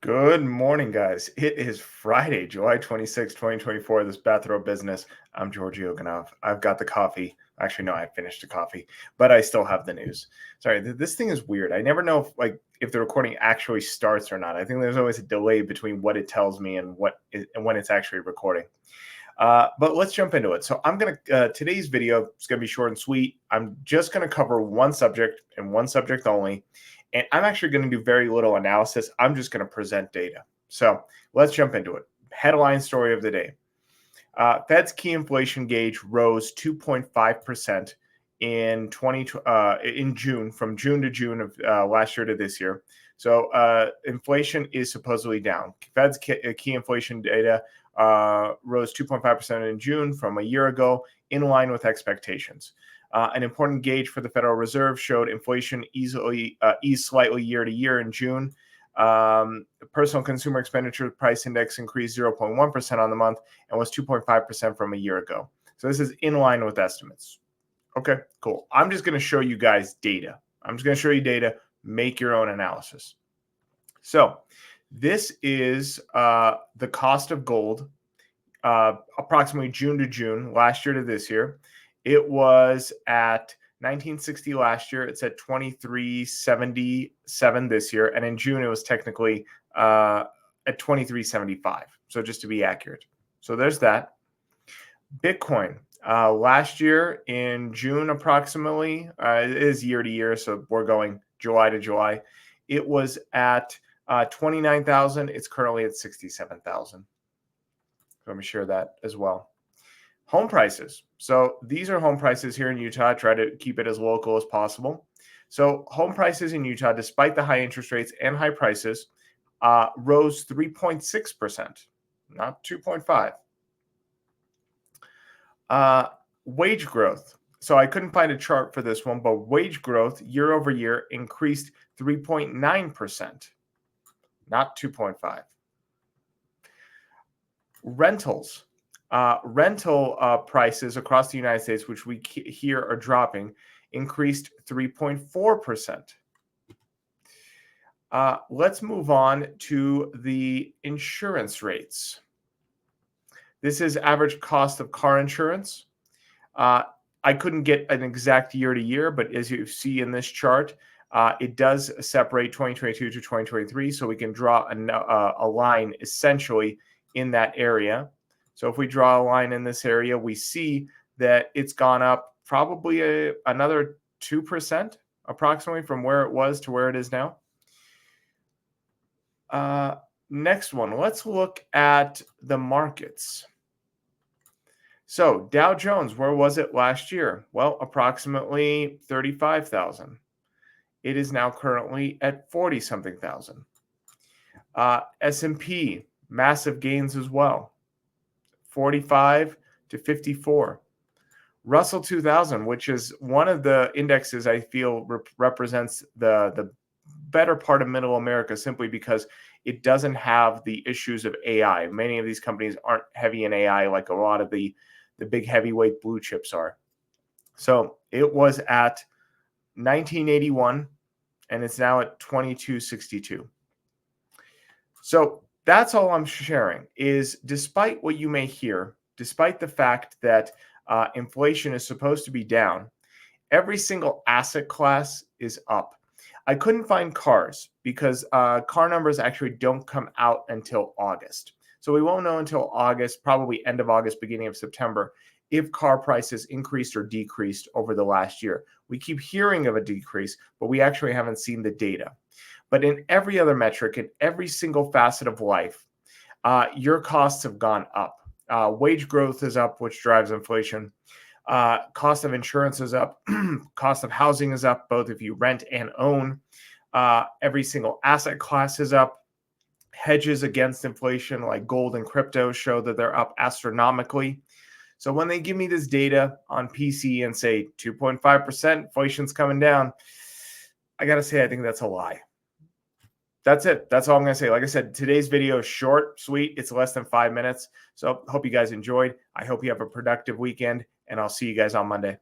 Good morning, guys. It is Friday, July 26, 2024. This Bathrobe business. I'm Georgi Oganov. I've got the coffee. Actually, no, I finished the coffee, but I still have the news. Sorry, this thing is weird. I never know if the recording actually starts or not. I think there's always a delay between what it tells me and when it's actually recording. But let's jump into it. So today's video is gonna be short and sweet. I'm just gonna cover one subject and one subject only. And I'm actually going to do very little analysis. I'm just going to present data. So let's jump into it. Headline story of the day. Fed's key inflation gauge rose 2.5% in June, from June to June of last year to this year. So inflation is supposedly down. Fed's key inflation data rose 2.5% in June from a year ago, in line with expectations. An important gauge for the Federal Reserve showed inflation eased slightly year to year in June. The personal consumer expenditure price index increased 0.1% on the month and was 2.5% from a year ago. So this is in line with estimates. Okay, cool. I'm just going to show you guys data. I'm just going to show you data. Make your own analysis. So this is the cost of gold, approximately June to June, last year to this year. It was at 1960 last year. It's at 2377 this year. And in June, it was technically at 2375. So just to be accurate. So there's that. Bitcoin. Last year in June, approximately, it is year to year. So we're going July to July. It was at 29,000. It's currently at 67,000. Let me share that as well. Home prices. So these are home prices here in Utah. Try to keep it as local as possible. So home prices in Utah, despite the high interest rates and high prices, rose 3.6%, not 2.5. Wage growth. So I couldn't find a chart for this one, but wage growth year over year increased 3.9%, not 2.5. Rentals. Rental prices across the United States, which we hear are dropping, increased 3.4%. Let's move on to the insurance rates. This is average cost of car insurance. I couldn't get an exact year to year, but as you see in this chart, it does separate 2022 to 2023, so we can draw a line essentially in that area. So if we draw a line in this area, we see that it's gone up probably another 2% approximately from where it was to where it is now. Next one, let's look at the markets. So Dow Jones, where was it last year? Well, approximately 35,000. It is now currently at 40-something thousand. S&P, massive gains as well. 45 to 54. Russell 2000, which is one of the indexes I feel represents the better part of middle America, simply because it doesn't have the issues of AI. Many of these companies aren't heavy in AI like a lot of the big heavyweight blue chips are. So it was at 1981 and it's now at 2262. So that's all I'm sharing, is despite what you may hear, despite the fact that inflation is supposed to be down, every single asset class is up. I couldn't find cars because car numbers actually don't come out until August. So we won't know until August, probably end of August, beginning of September, if car prices increased or decreased over the last year. We keep hearing of a decrease, but we actually haven't seen the data. But in every other metric, in every single facet of life, your costs have gone up. Wage growth is up, which drives inflation. Cost of insurance is up. Cost of housing is up, both if you rent and own. Every single asset class is up. Hedges against inflation, like gold and crypto, show that they're up astronomically. So when they give me this data on PC and say 2.5% inflation's coming down, I got to say, I think that's a lie. That's it. That's all I'm going to say. Like I said, today's video is short, sweet. It's less than 5 minutes. So hope you guys enjoyed. I hope you have a productive weekend, and I'll see you guys on Monday.